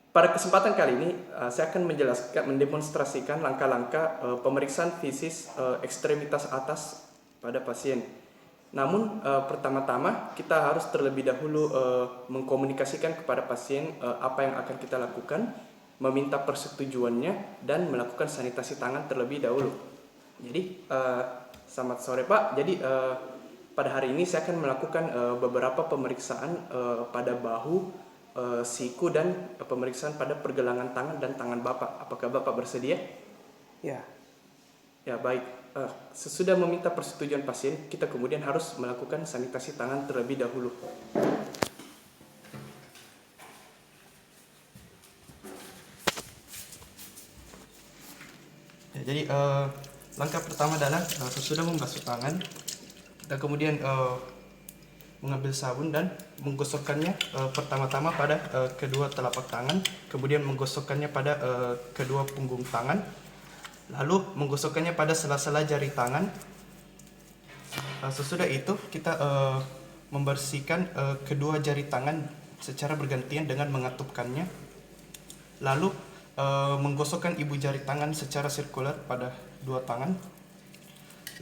Pada kesempatan kali ini, saya akan mendemonstrasikan langkah-langkah pemeriksaan fisis ekstremitas atas pada pasien. Namun, pertama-tama kita harus terlebih dahulu mengkomunikasikan kepada pasien apa yang akan kita lakukan, meminta persetujuannya, dan melakukan sanitasi tangan terlebih dahulu. Jadi, selamat sore Pak. Jadi, pada hari ini saya akan melakukan beberapa pemeriksaan pada bahu, siku, dan pemeriksaan pada pergelangan tangan dan tangan Bapak. Apakah Bapak bersedia? Ya, Ya, baik. Sesudah meminta persetujuan pasien, kita kemudian harus melakukan sanitasi tangan terlebih dahulu. Ya, jadi langkah pertama adalah sesudah membasuh tangan, kita kemudian mengambil sabun dan menggosokkannya pertama-tama pada kedua telapak tangan, kemudian menggosokkannya pada kedua punggung tangan, lalu menggosokkannya pada sela-sela jari tangan. Sesudah itu kita membersihkan kedua jari tangan secara bergantian dengan mengatupkannya, lalu menggosokkan ibu jari tangan secara sirkular pada dua tangan,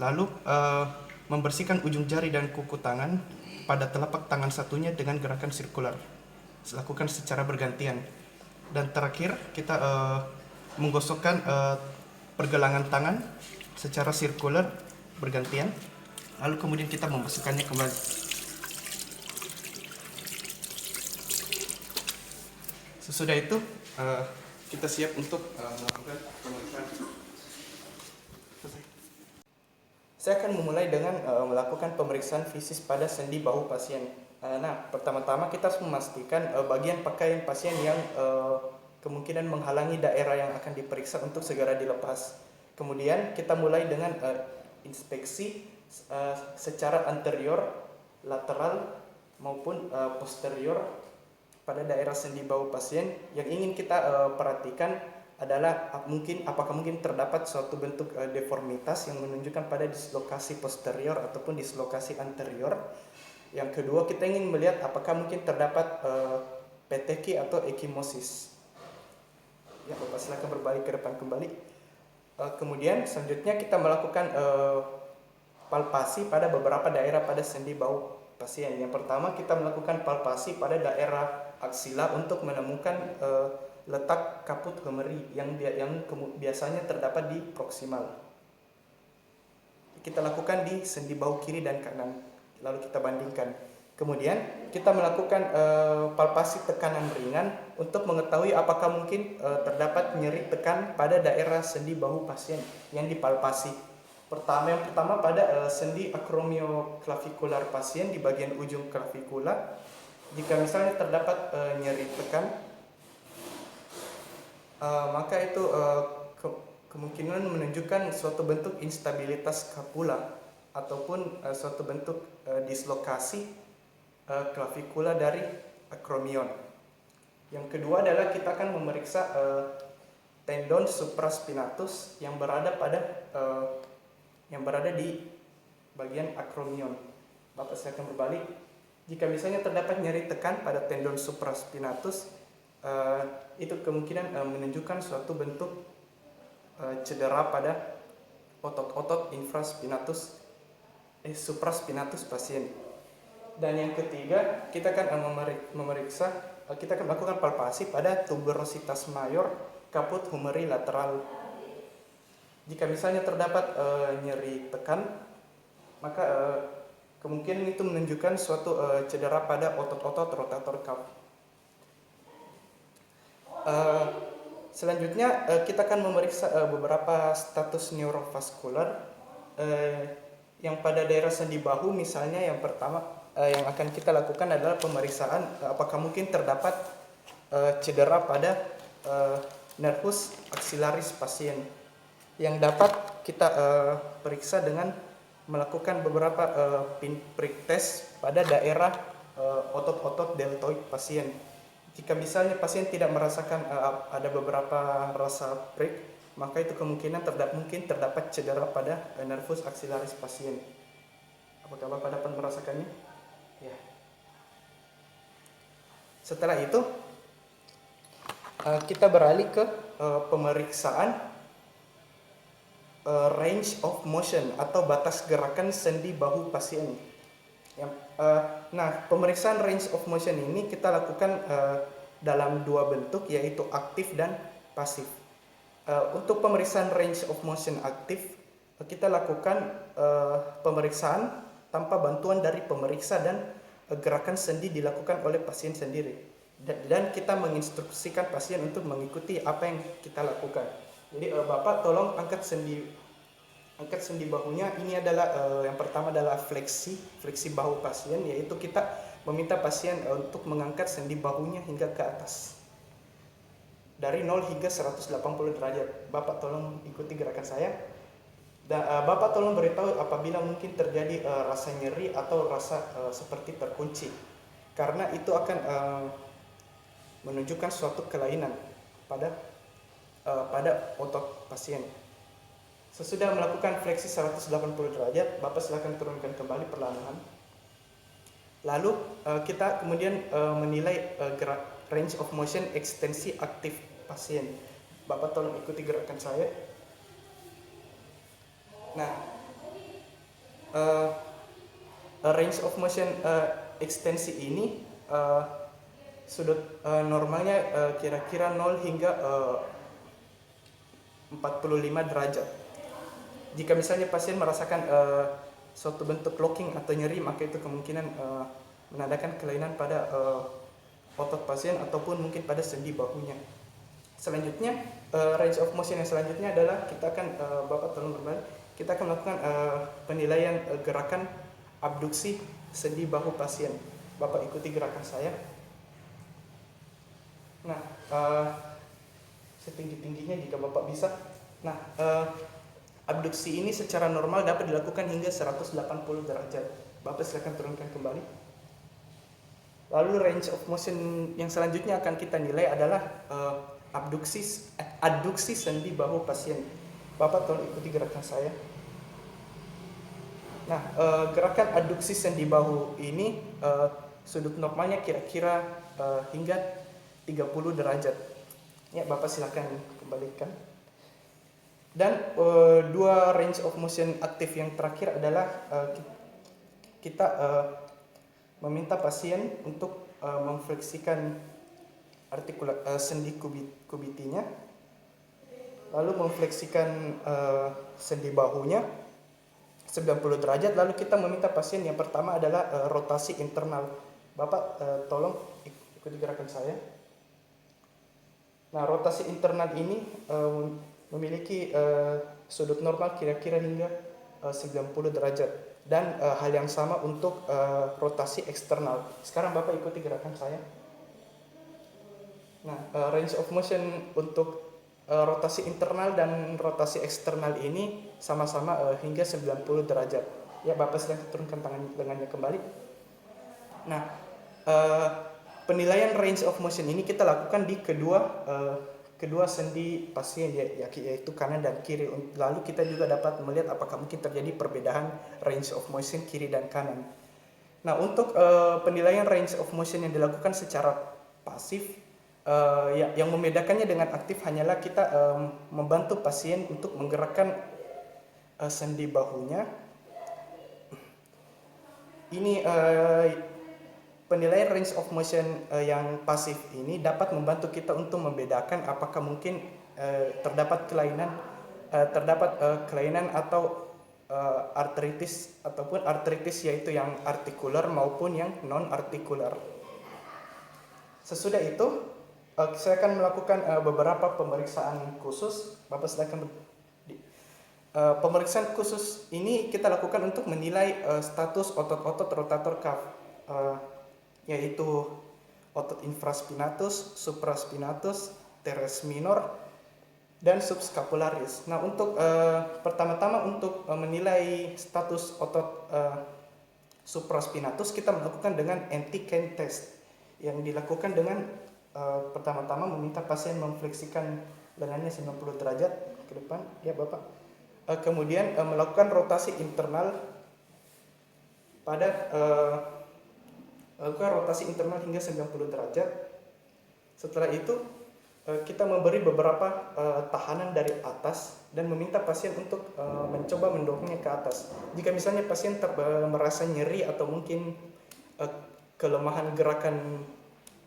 lalu membersihkan ujung jari dan kuku tangan pada telapak tangan satunya dengan gerakan sirkular, lakukan secara bergantian. Dan terakhir kita menggosokkan pergelangan tangan secara sirkular bergantian, lalu kemudian kita membasuhkannya kembali. Sesudah itu kita siap untuk melakukan pemeriksaan. Saya akan memulai dengan melakukan pemeriksaan fisis pada sendi bahu pasien. Nah, pertama-tama kita harus memastikan bagian pakaian pasien yang kemungkinan menghalangi daerah yang akan diperiksa untuk segera dilepas. Kemudian kita mulai dengan inspeksi secara anterior, lateral, maupun posterior pada daerah sendi bahu pasien. Yang ingin kita perhatikan adalah apakah mungkin terdapat suatu bentuk deformitas yang menunjukkan pada dislokasi posterior ataupun dislokasi anterior. Yang kedua, kita ingin melihat apakah mungkin terdapat peteki atau ekimosis. Ya, Bapak silakan berbalik ke depan kembali. Kemudian selanjutnya kita melakukan palpasi pada beberapa daerah pada sendi bahu pasien. Yang pertama, kita melakukan palpasi pada daerah aksila untuk menemukan letak kaput humeri yang biasanya terdapat di proksimal. Kita lakukan di sendi bahu kiri dan kanan, lalu kita bandingkan. Kemudian kita melakukan palpasi tekanan ringan untuk mengetahui apakah mungkin terdapat nyeri tekan pada daerah sendi bahu pasien yang dipalpasi. Yang pertama pada sendi acromioclavicular pasien di bagian ujung clavikula. Jika misalnya terdapat nyeri tekan, maka itu kemungkinan menunjukkan suatu bentuk instabilitas skapula ataupun suatu bentuk dislokasi klavikula dari acromion. Yang kedua adalah kita akan memeriksa tendon supraspinatus yang berada di bagian acromion. Bapak silakan berbalik. Jika misalnya terdapat nyeri tekan pada tendon supraspinatus, itu kemungkinan menunjukkan suatu bentuk cedera pada otot-otot supraspinatus pasien. Dan yang ketiga, kita akan kita akan melakukan palpasi pada tuberositas mayor kaput humeri lateral. Jika misalnya terdapat nyeri tekan, maka kemungkinan itu menunjukkan suatu cedera pada otot-otot rotator cuff. Selanjutnya kita akan memeriksa beberapa status neurovaskular yang pada daerah sendi bahu. Misalnya yang pertama yang akan kita lakukan adalah pemeriksaan apakah mungkin terdapat cedera pada nervus axillaris pasien, yang dapat kita periksa dengan melakukan beberapa pinprick test pada daerah otot-otot deltoid pasien. Jika misalnya pasien tidak merasakan ada beberapa rasa prick, maka itu kemungkinan mungkin terdapat cedera pada nervus axillaris pasien. Apakah Bapak dapat merasakannya? Ya. Setelah itu kita beralih ke pemeriksaan range of motion atau batas gerakan sendi bahu pasien. Nah, pemeriksaan range of motion ini kita lakukan dalam dua bentuk, yaitu aktif dan pasif. Untuk pemeriksaan range of motion aktif, kita lakukan pemeriksaan tanpa bantuan dari pemeriksa dan gerakan sendi dilakukan oleh pasien sendiri. Dan kita menginstruksikan pasien untuk mengikuti apa yang kita lakukan. Jadi Bapak tolong angkat sendi bahunya. Ini adalah yang pertama adalah fleksi bahu pasien, yaitu kita meminta pasien untuk mengangkat sendi bahunya hingga ke atas dari 0 hingga 180 derajat. Bapak tolong ikuti gerakan saya. Dan Bapak tolong beritahu apabila mungkin terjadi rasa nyeri atau rasa seperti terkunci, karena itu akan menunjukkan suatu kelainan pada otot pasien. Sesudah melakukan fleksi 180 derajat, Bapak silakan turunkan kembali perlahan. Lalu kita kemudian menilai gerak range of motion ekstensi aktif pasien. Bapak tolong ikuti gerakan saya. Nah, range of motion ekstensi ini sudut normalnya kira-kira 0 hingga 45 derajat. Jika misalnya pasien merasakan suatu bentuk locking atau nyeri, maka itu kemungkinan menandakan kelainan pada otot pasien ataupun mungkin pada sendi bahunya. Selanjutnya, range of motion yang selanjutnya adalah kita akan Bapak tolong berbalik. Kita akan melakukan penilaian gerakan abduksi sendi bahu pasien. Bapak ikuti gerakan saya. Nah, setinggi-tingginya jika Bapak bisa. Nah, abduksi ini secara normal dapat dilakukan hingga 180 derajat. Bapak silakan turunkan kembali. Lalu range of motion yang selanjutnya akan kita nilai adalah aduksi sendi bahu pasien. Bapak tolong ikuti gerakan saya. Nah, gerakan aduksi sendi bahu ini sudut normalnya kira-kira hingga 30 derajat. Ya, Bapak silakan kembalikan. Dan dua range of motion aktif yang terakhir adalah kita meminta pasien untuk memfleksikan sendi kubitinya, lalu memfleksikan sendi bahunya 90 derajat. Lalu kita meminta pasien yang pertama adalah rotasi internal. Bapak tolong ikuti gerakan saya. Nah, rotasi internal ini memiliki sudut normal kira-kira hingga 90 derajat. Dan hal yang sama untuk rotasi eksternal. Sekarang Bapak ikuti gerakan saya. Nah, range of motion untuk rotasi internal dan rotasi eksternal ini sama-sama hingga 90 derajat. Ya, Bapak sedang turunkan lengannya kembali. Nah, penilaian range of motion ini kita lakukan di kedua sendi pasien, yaitu kanan dan kiri. Lalu kita juga dapat melihat apakah mungkin terjadi perbedaan range of motion kiri dan kanan. Nah, untuk penilaian range of motion yang dilakukan secara pasif, yang membedakannya dengan aktif hanyalah kita membantu pasien untuk menggerakkan sendi bahunya. Ini penilaian range of motion yang pasif ini dapat membantu kita untuk membedakan apakah mungkin terdapat kelainan atau artritis ataupun artritis, yaitu yang artikular maupun yang non artikular. Sesudah itu saya akan melakukan beberapa pemeriksaan khusus. Bapak silakan. Pemeriksaan khusus ini kita lakukan untuk menilai status otot-otot rotator cuff, yaitu otot infraspinatus, supraspinatus, teres minor, dan subscapularis. Nah, untuk pertama-tama untuk menilai status otot supraspinatus, kita melakukan dengan anti-cane test yang dilakukan dengan pertama-tama meminta pasien memfleksikan lengannya 90 derajat ke depan. Ya, Bapak. Kemudian melakukan rotasi internal lakukan rotasi internal hingga 90 derajat. Setelah itu kita memberi beberapa tahanan dari atas dan meminta pasien untuk mencoba mendorongnya ke atas. Jika misalnya pasien merasa nyeri atau mungkin kelemahan gerakan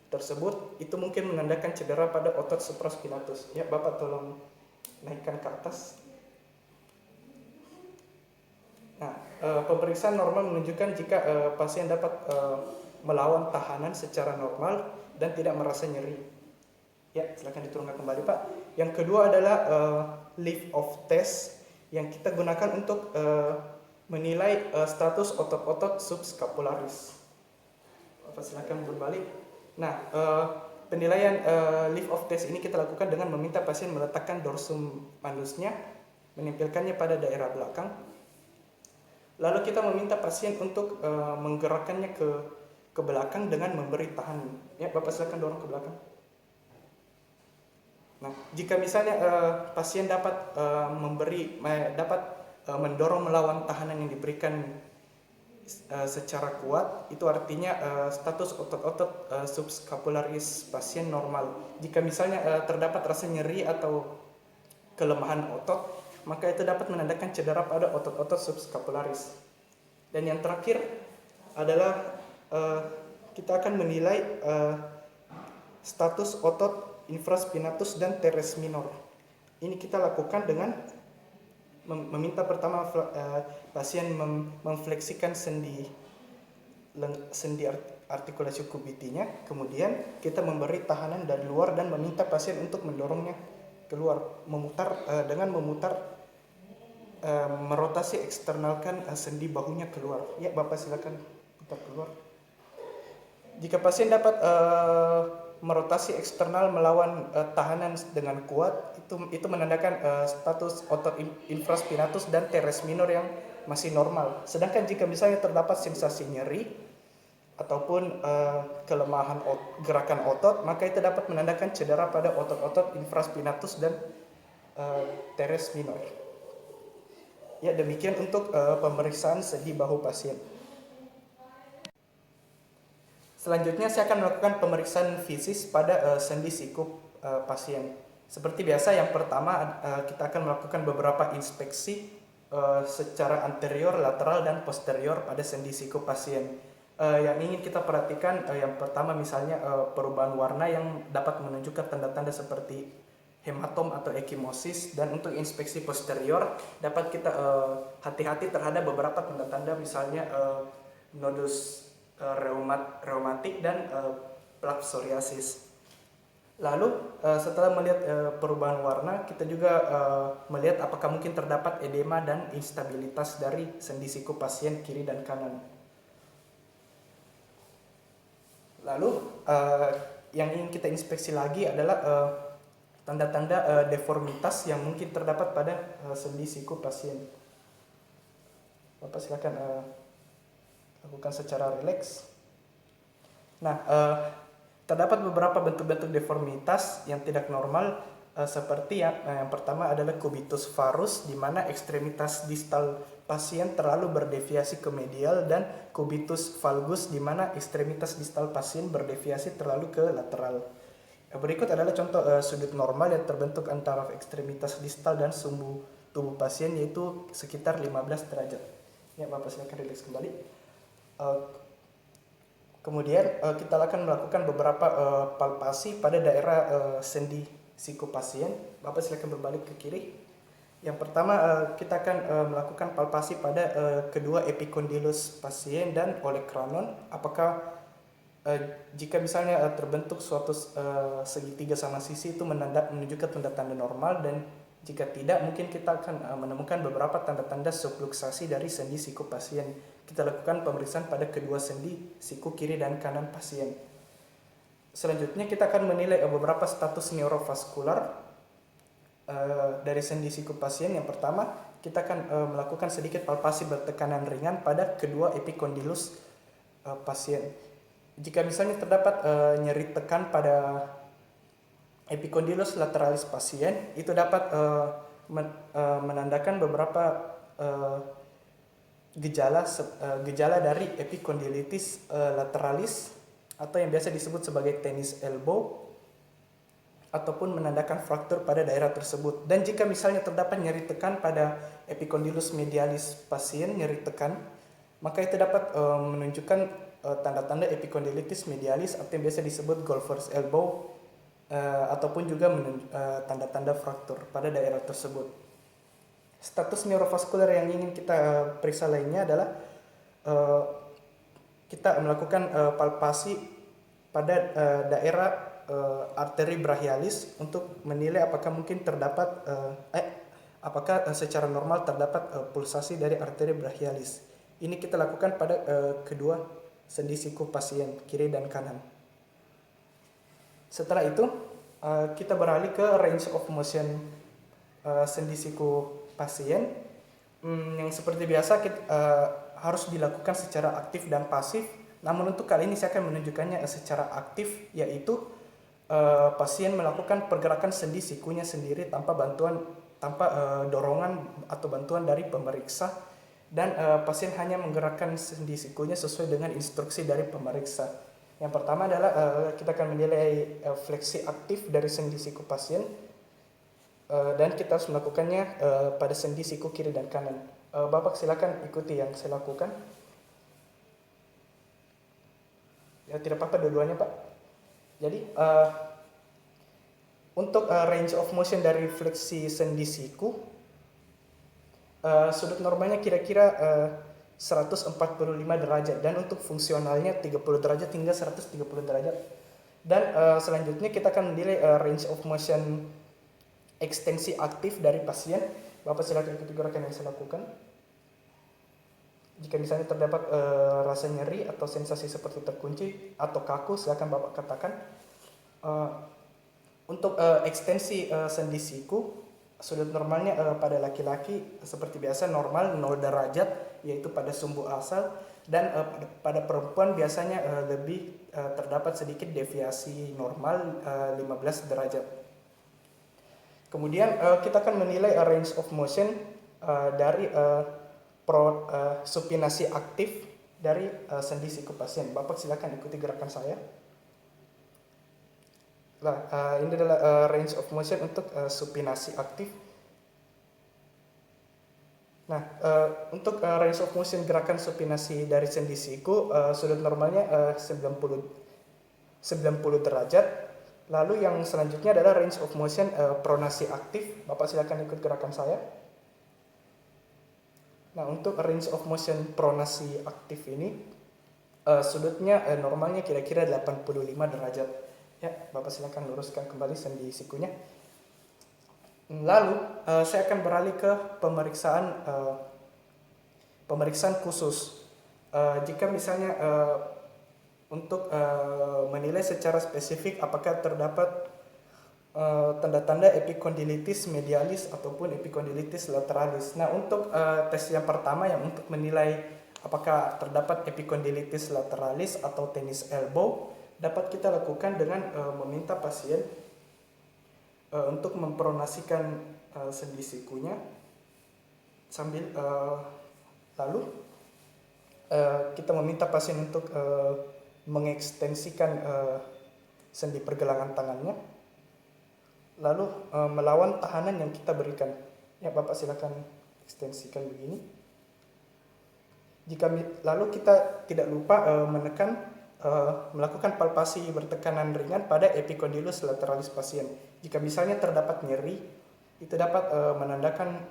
tersebut, itu mungkin menandakan cedera pada otot supraspinatus. Ya, Bapak tolong naikkan ke atas. Nah, pemeriksaan normal menunjukkan jika pasien dapat melawan tahanan secara normal dan tidak merasa nyeri. Ya, silakan diturunkan kembali, Pak. Yang kedua adalah lift off test yang kita gunakan untuk menilai status otot-otot subscapularis. Bapak silakan berbalik. Nah, penilaian lift off test ini kita lakukan dengan meminta pasien meletakkan dorsum malusnya, menempelkannya pada daerah belakang. Lalu kita meminta pasien untuk menggerakkannya ke belakang dengan memberi tahan. Ya, Bapak silakan dorong ke belakang. Nah, jika misalnya pasien dapat mendorong melawan tahanan yang diberikan secara kuat, itu artinya status otot-otot subscapularis pasien normal. Jika misalnya terdapat rasa nyeri atau kelemahan otot, maka itu dapat menandakan cedera pada otot-otot subscapularis. Dan yang terakhir adalah kita akan menilai status otot infraspinatus dan teres minor. Ini kita lakukan dengan meminta pertama pasien memfleksikan sendi artikulasi kubitinya, kemudian kita memberi tahanan dari luar dan meminta pasien untuk mendorongnya keluar, merotasi eksternalkan sendi bahunya keluar. Ya, Bapak silakan putar keluar. Jika pasien dapat merotasi eksternal melawan tahanan dengan kuat, itu menandakan status otot infraspinatus dan teres minor yang masih normal. Sedangkan jika misalnya terdapat sensasi nyeri ataupun kelemahan gerakan otot, maka itu dapat menandakan cedera pada otot-otot infraspinatus dan teres minor. Ya, demikian untuk pemeriksaan sendi bahu pasien. Selanjutnya saya akan melakukan pemeriksaan fisis pada sendi siku pasien. Seperti biasa, yang pertama kita akan melakukan beberapa inspeksi secara anterior, lateral, dan posterior pada sendi siku pasien. Yang ingin kita perhatikan, yang pertama misalnya perubahan warna yang dapat menunjukkan tanda-tanda seperti hematom atau ekimosis. Dan untuk inspeksi posterior dapat kita hati-hati terhadap beberapa tanda-tanda, misalnya nodus reumatik dan plak psoriasis. Lalu setelah melihat perubahan warna, kita juga melihat apakah mungkin terdapat edema dan instabilitas dari sendi siku pasien kiri dan kanan. Lalu yang ingin kita inspeksi lagi adalah tanda-tanda deformitas yang mungkin terdapat pada sendi siku pasien. Bapak silakan lakukan secara rileks. Nah, terdapat beberapa bentuk-bentuk deformitas yang tidak normal, seperti yang pertama adalah cubitus varus, di mana ekstremitas distal pasien terlalu berdeviasi ke medial, dan cubitus valgus, di mana ekstremitas distal pasien berdeviasi terlalu ke lateral. Berikut adalah contoh sudut normal yang terbentuk antara ekstremitas distal dan sumbu tubuh pasien, yaitu sekitar 15 derajat. Ya, Bapak silakan rileks kembali. Kemudian kita akan melakukan beberapa palpasi pada daerah sendi siku pasien. Bapak silakan berbalik ke kiri. Yang pertama kita akan melakukan palpasi pada kedua epikondylus pasien dan olecranon. Apakah jika misalnya terbentuk suatu segitiga sama sisi, itu menunjukkan tanda-tanda normal, dan jika tidak, mungkin kita akan menemukan beberapa tanda-tanda subluxasi dari sendi siku pasien. Kita lakukan pemeriksaan pada kedua sendi siku kiri dan kanan pasien. Selanjutnya kita akan menilai beberapa status neurovaskular dari sendi siku pasien. Yang pertama, kita akan melakukan sedikit palpasi bertekanan ringan pada kedua epikondylus pasien. Jika misalnya terdapat nyeri tekan pada epikondylus lateralis pasien, itu dapat menandakan beberapa gejala dari epicondylitis lateralis, atau yang biasa disebut sebagai tennis elbow. ataupun menandakan fraktur pada daerah tersebut. Dan jika misalnya terdapat nyeri tekan pada epicondylus medialis pasien, nyeri tekan, maka itu dapat menunjukkan tanda-tanda epicondylitis medialis atau yang biasa disebut golfer's elbow, ataupun juga tanda-tanda fraktur pada daerah tersebut. Status neurovaskular yang ingin kita periksa lainnya adalah kita melakukan palpasi pada daerah arteri brachialis untuk menilai apakah mungkin terdapat apakah secara normal terdapat pulsasi dari arteri brachialis. Ini kita lakukan pada kedua sendi siku pasien, kiri dan kanan. Setelah itu kita beralih ke range of motion sendi siku pasien, yang seperti biasa harus dilakukan secara aktif dan pasif. Namun untuk kali ini saya akan menunjukkannya secara aktif, yaitu pasien melakukan pergerakan sendi sikunya sendiri tanpa dorongan atau bantuan dari pemeriksa, dan pasien hanya menggerakkan sendi sikunya sesuai dengan instruksi dari pemeriksa. Yang pertama adalah kita akan menilai fleksi aktif dari sendi siku pasien, dan kita harus melakukannya pada sendi siku kiri dan kanan. Bapak silakan ikuti yang saya lakukan. Ya, tidak apa-apa dua-duanya, Pak. Jadi untuk range of motion dari fleksi sendi siku, sudut normalnya kira-kira 145 derajat, dan untuk fungsionalnya 30 derajat hingga 130 derajat. Dan selanjutnya kita akan menilai range of motion ekstensi aktif dari pasien. Bapak silakan ikuti gerakan yang saya lakukan. Jika misalnya terdapat rasa nyeri atau sensasi seperti terkunci atau kaku, silakan Bapak katakan. Untuk ekstensi sendi siku, sudut normalnya pada laki-laki seperti biasa normal 0 derajat, yaitu pada sumbu asal, dan pada perempuan biasanya lebih terdapat sedikit deviasi normal 15 derajat. Kemudian kita akan menilai range of motion dari supinasi aktif dari sendi siku pasien. Bapak silakan ikuti gerakan saya. Ini adalah range of motion untuk supinasi aktif. Nah, untuk range of motion gerakan supinasi dari sendi siku, sudut normalnya 90 derajat. Lalu yang selanjutnya adalah range of motion pronasi aktif. Bapak silakan ikut gerakan saya. Nah, untuk range of motion pronasi aktif ini, sudutnya normalnya kira-kira 85 derajat. Ya, Bapak silakan luruskan kembali sendi sikunya. Lalu saya akan beralih ke pemeriksaan khusus. Jika misalnya untuk menilai secara spesifik apakah terdapat tanda-tanda epicondylitis medialis ataupun epicondylitis lateralis. Nah, untuk tes yang pertama yang untuk menilai apakah terdapat epicondylitis lateralis atau tennis elbow, dapat kita lakukan dengan meminta pasien untuk mempronasikan sendi sikunya sambil lalu kita meminta pasien untuk mengekstensikan sendi pergelangan tangannya, lalu melawan tahanan yang kita berikan. Ya, Bapak silakan ekstensikan begini. Lalu kita tidak lupa melakukan palpasi bertekanan ringan pada epicondylus lateralis pasien. Jika misalnya terdapat nyeri, itu dapat menandakan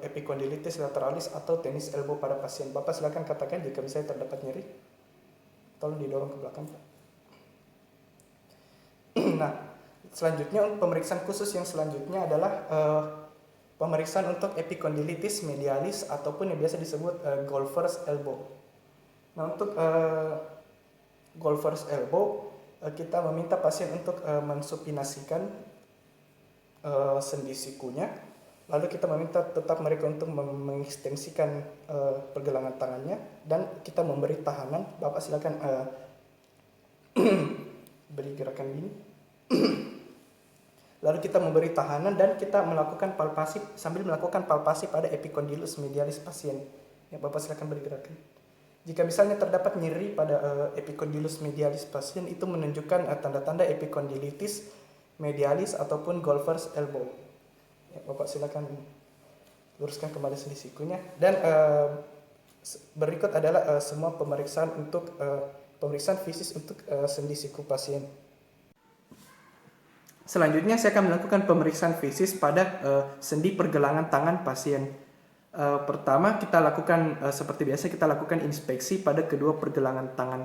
epicondylitis lateralis atau tennis elbow pada pasien. Bapak silakan katakan jika misalnya terdapat nyeri. Tolong didorong ke belakang, Pak. Nah, selanjutnya untuk pemeriksaan khusus yang selanjutnya adalah pemeriksaan untuk epicondylitis medialis ataupun yang biasa disebut golfer's elbow. Nah, untuk golfer's elbow, kita meminta pasien untuk mensupinasikan sendi sikunya, lalu kita meminta tetap mereka untuk mengekstensikan pergelangan tangannya, dan kita memberi tahanan. Bapak silakan beri gerakan ini. Lalu kita memberi tahanan dan kita melakukan palpasi sambil melakukan palpasi pada epicondylus medialis pasien. Ya, Bapak silakan beri gerakan. Jika misalnya terdapat nyeri pada epicondylus medialis pasien, itu menunjukkan tanda-tanda epicondylitis medialis ataupun golfer's elbow. Ya, Bapak silakan luruskan kembali sendi sikunya. Dan berikut adalah semua pemeriksaan untuk pemeriksaan fisik untuk sendi siku pasien. Selanjutnya saya akan melakukan pemeriksaan fisik pada sendi pergelangan tangan pasien. Pertama kita lakukan seperti biasa, kita lakukan inspeksi pada kedua pergelangan tangan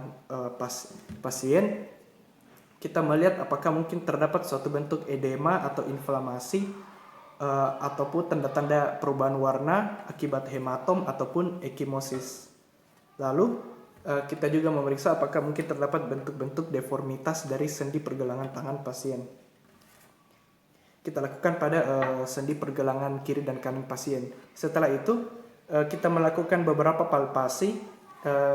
pasien. Kita melihat apakah mungkin terdapat suatu bentuk edema atau inflamasi ataupun tanda-tanda perubahan warna akibat hematom ataupun ekimosis. Lalu kita juga memeriksa apakah mungkin terdapat bentuk-bentuk deformitas dari sendi pergelangan tangan pasien. Kita lakukan pada sendi pergelangan kiri dan kanan pasien. Setelah itu kita melakukan beberapa palpasi.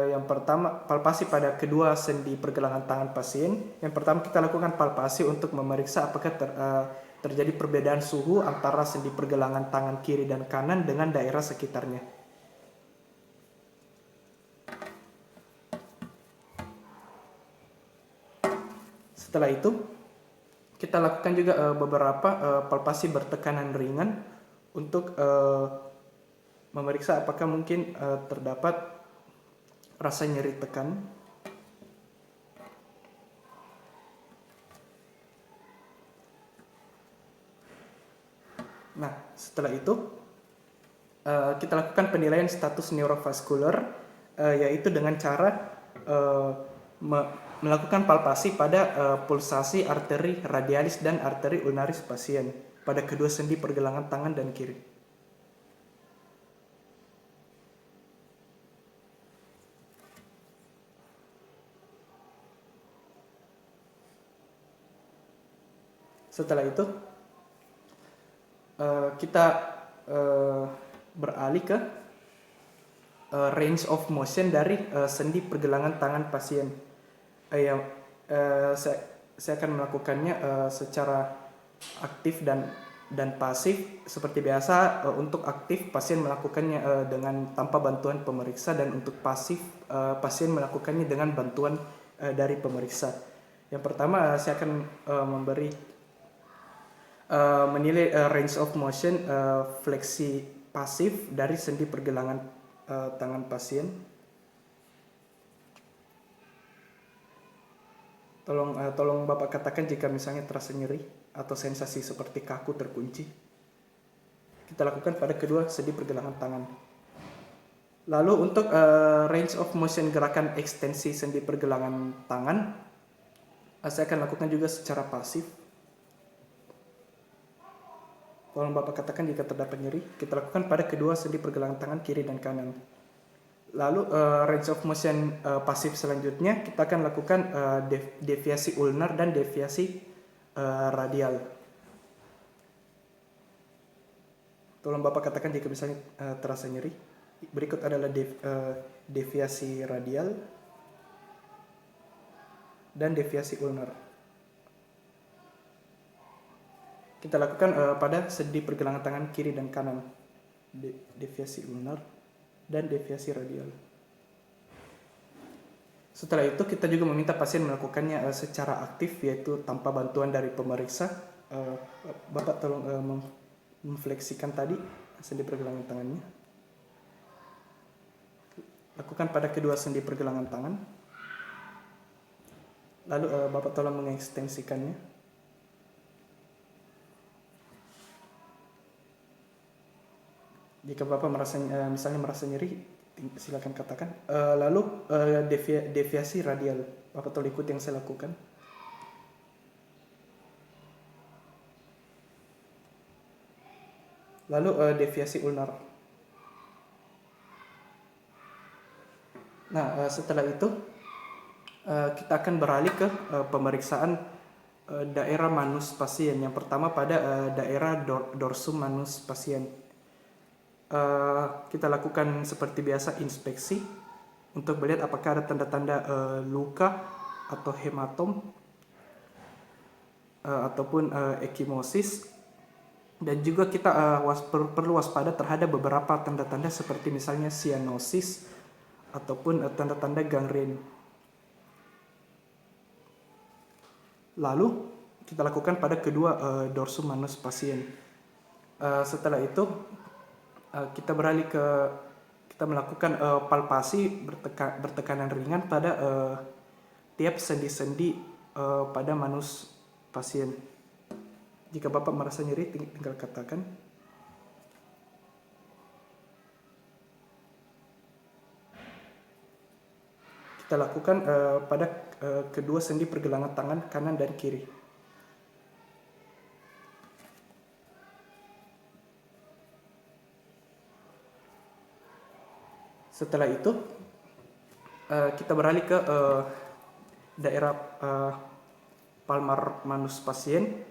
Yang pertama palpasi pada kedua sendi pergelangan tangan pasien. Yang pertama kita lakukan palpasi untuk memeriksa apakah terjadi perbedaan suhu antara sendi pergelangan tangan kiri dan kanan dengan daerah sekitarnya. Setelah itu kita lakukan juga beberapa palpasi bertekanan ringan untuk memeriksa apakah mungkin terdapat rasa nyeri tekan. Nah, setelah itu kita lakukan penilaian status neurovaskular, yaitu dengan cara melakukan palpasi pada pulsasi arteri radialis dan arteri ulnaris pasien pada kedua sendi pergelangan tangan dan kiri. Setelah itu kita beralih ke range of motion dari sendi pergelangan tangan pasien. Saya akan melakukannya secara aktif dan pasif. Seperti biasa, untuk aktif pasien melakukannya dengan tanpa bantuan pemeriksa, dan untuk pasif pasien melakukannya dengan bantuan dari pemeriksa. Yang pertama saya akan menilai range of motion fleksi pasif dari sendi pergelangan tangan pasien. Tolong Bapak katakan jika misalnya terasa nyeri atau sensasi seperti kaku terkunci. Kita lakukan pada kedua sendi pergelangan tangan. Lalu untuk range of motion gerakan ekstensi sendi pergelangan tangan, saya akan lakukan juga secara pasif. Tolong Bapak katakan jika terdapat nyeri. Kita lakukan pada kedua sendi pergelangan tangan kiri dan kanan. Lalu range of motion pasif selanjutnya kita akan lakukan deviasi ulnar dan deviasi radial. Tolong Bapak katakan jika misalnya terasa nyeri. Berikut adalah deviasi radial dan deviasi ulnar. Kita lakukan pada sendi pergelangan tangan kiri dan kanan, deviasi ulnar dan deviasi radial. Setelah itu kita juga meminta pasien melakukannya secara aktif, yaitu tanpa bantuan dari pemeriksa. Bapak tolong memfleksikan tadi sendi pergelangan tangannya. Lakukan pada kedua sendi pergelangan tangan. Lalu Bapak tolong mengekstensikannya. Jika Bapak misalnya merasa nyeri, silakan katakan. Lalu deviasi radial, Bapak tolong ikut yang saya lakukan. Lalu deviasi ulnar. Nah, setelah itu kita akan beralih ke pemeriksaan daerah manus pasien. Yang pertama pada daerah dorsum manus pasien. Kita lakukan seperti biasa inspeksi untuk melihat apakah ada tanda-tanda luka atau hematom ataupun ekimosis, dan juga kita perlu waspada terhadap beberapa tanda-tanda seperti misalnya cyanosis ataupun tanda-tanda gangren. Lalu kita lakukan pada kedua dorsum manus pasien. Setelah itu kita beralih ke kita melakukan palpasi bertekanan ringan pada tiap sendi-sendi pada manus pasien. Jika Bapak merasa nyeri, tinggal katakan. Kita lakukan pada kedua sendi pergelangan tangan kanan dan kiri. Setelah itu kita beralih ke daerah palmar manus pasien.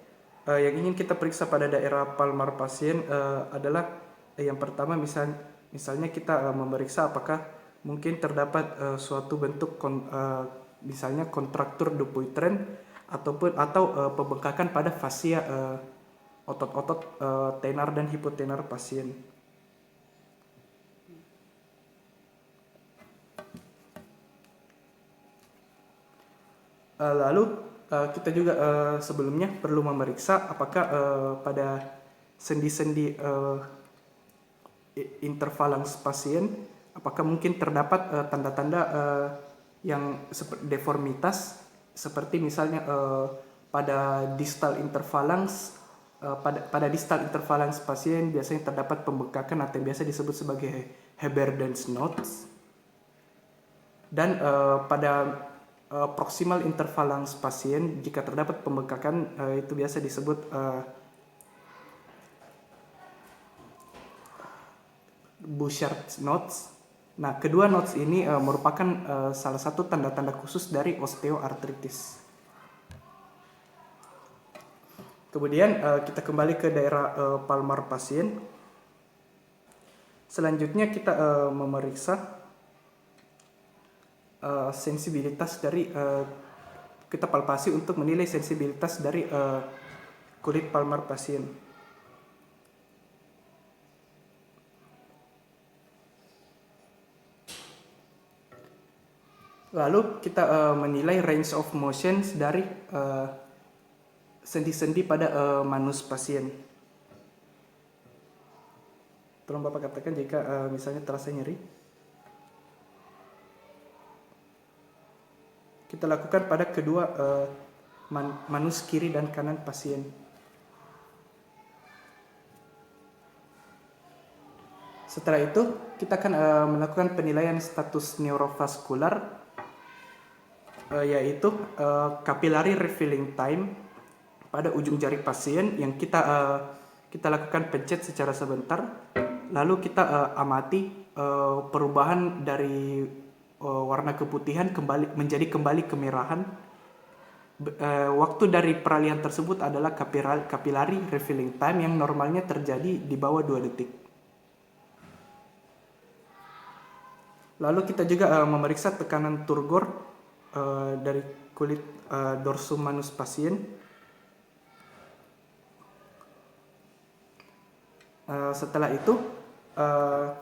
Yang ingin kita periksa pada daerah palmar pasien adalah yang pertama misalnya kita memeriksa apakah mungkin terdapat suatu bentuk misalnya kontraktur Dupuytren atau pembengkakan pada fasia otot-otot tenar dan hipotenar pasien. Lalu kita juga sebelumnya perlu memeriksa apakah pada sendi-sendi interphalanx pasien apakah mungkin terdapat tanda-tanda yang deformitas seperti misalnya pada distal interphalanx pada distal interphalanx pasien biasanya terdapat pembengkakan atau yang biasa disebut sebagai Heberden's knots, dan pada proximal interphalanx pasien jika terdapat pembengkakan itu biasa disebut Bouchard's knots. Nah, kedua knots ini merupakan salah satu tanda-tanda khusus dari osteoartritis. Kemudian kita kembali ke daerah palmar pasien. Selanjutnya kita memeriksa sensibilitas dari kita palpasi untuk menilai sensibilitas dari kulit palmar pasien. Lalu kita menilai range of motions dari sendi-sendi pada manus pasien. Tolong Bapak katakan jika misalnya terasa nyeri. Kita lakukan pada kedua manus kiri dan kanan pasien. Setelah itu kita akan melakukan penilaian status neurovaskular, yaitu capillary refilling time pada ujung jari pasien yang kita lakukan pencet secara sebentar, lalu kita amati perubahan dari warna keputihan menjadi kembali kemerahan. Waktu dari peralihan tersebut adalah capillary refilling time yang normalnya terjadi di bawah 2 detik. Lalu kita juga memeriksa tekanan turgor dari kulit dorsum manus pasien. Setelah itu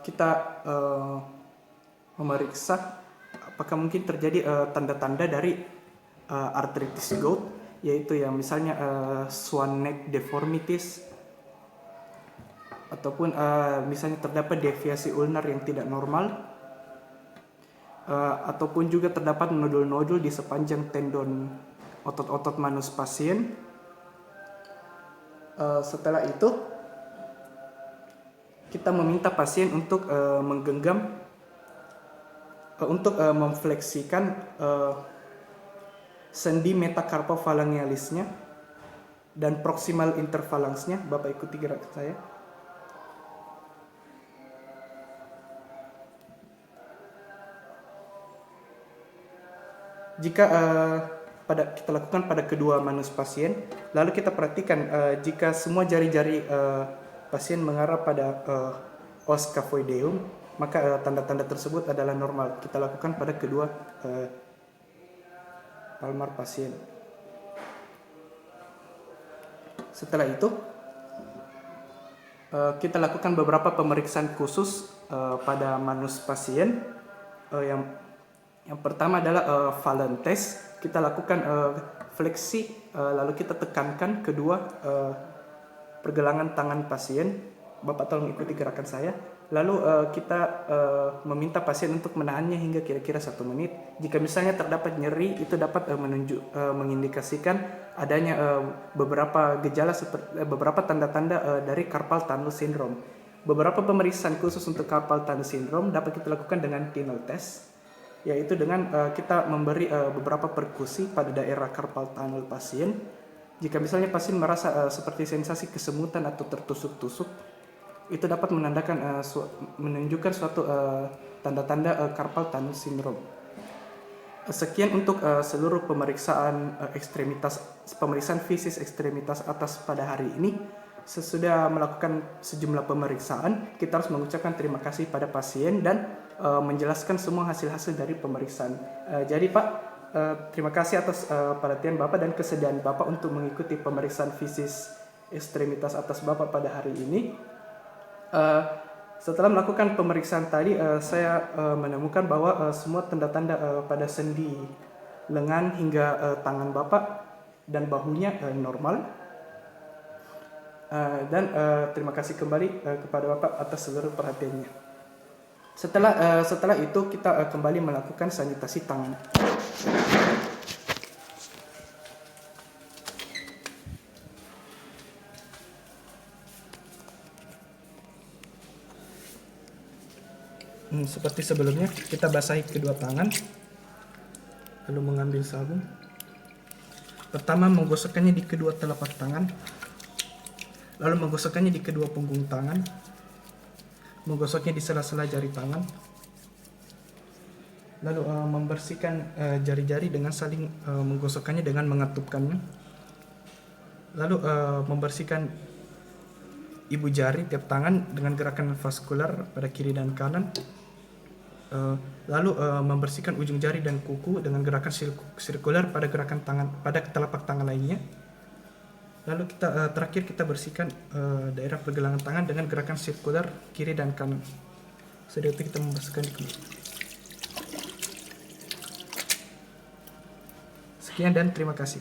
kita memeriksa apakah mungkin terjadi tanda-tanda dari arthritis gout, yaitu yang misalnya swan neck deformities ataupun misalnya terdapat deviasi ulnar yang tidak normal, ataupun juga terdapat nodul-nodul di sepanjang tendon otot-otot manus pasien. Setelah itu kita meminta pasien untuk menggenggam untuk memfleksikan sendi metacarpophalangealisnya dan proximal interphalanxnya. Bapak ikuti gerak saya. Jika kita lakukan pada kedua manus pasien, lalu kita perhatikan jika semua jari-jari pasien mengarah pada os scaphoideum, maka tanda-tanda tersebut adalah normal. Kita lakukan pada kedua palmar pasien. Setelah itu kita lakukan beberapa pemeriksaan khusus pada manus pasien. Yang pertama adalah Fallen test. kita lakukan fleksi, lalu kita tekankan kedua pergelangan tangan pasien. Bapak tolong ikuti gerakan saya. Lalu kita meminta pasien untuk menahannya hingga kira-kira 1 menit. Jika misalnya terdapat nyeri, itu dapat mengindikasikan adanya beberapa gejala seperti beberapa tanda-tanda dari carpal tunnel syndrome. Beberapa pemeriksaan khusus untuk carpal tunnel syndrome dapat kita lakukan dengan Tinel test, yaitu dengan kita memberi beberapa perkusi pada daerah carpal tunnel pasien. Jika misalnya pasien merasa seperti sensasi kesemutan atau tertusuk-tusuk, itu dapat menunjukkan suatu tanda-tanda carpal tunnel syndrome. Sekian untuk seluruh pemeriksaan pemeriksaan fisis ekstremitas atas pada hari ini. Sesudah melakukan sejumlah pemeriksaan, kita harus mengucapkan terima kasih pada pasien dan menjelaskan semua hasil-hasil dari pemeriksaan. Jadi Pak, terima kasih atas perhatian Bapak dan kesediaan Bapak untuk mengikuti pemeriksaan fisis ekstremitas atas Bapak pada hari ini. Setelah melakukan pemeriksaan tadi, saya menemukan bahwa semua tanda-tanda pada sendi lengan hingga tangan Bapak dan bahunya normal. Dan terima kasih kembali kepada Bapak atas seluruh perhatiannya. Setelah itu kita kembali melakukan sanitasi tangan. Seperti sebelumnya, kita basahi kedua tangan, lalu mengambil sabun. Pertama menggosokkannya di kedua telapak tangan, lalu menggosokkannya di kedua punggung tangan, menggosoknya di sela-sela jari tangan, lalu membersihkan jari-jari dengan saling menggosokkannya dengan mengatupkannya, lalu membersihkan ibu jari tiap tangan dengan gerakan vaskular pada kiri dan kanan, lalu membersihkan ujung jari dan kuku dengan gerakan sirkular pada gerakan tangan pada telapak tangan lainnya. Lalu terakhir kita bersihkan daerah pergelangan tangan dengan gerakan sirkular kiri dan kanan. Setelah itu kita membersihkan di kembali. Sekian dan terima kasih.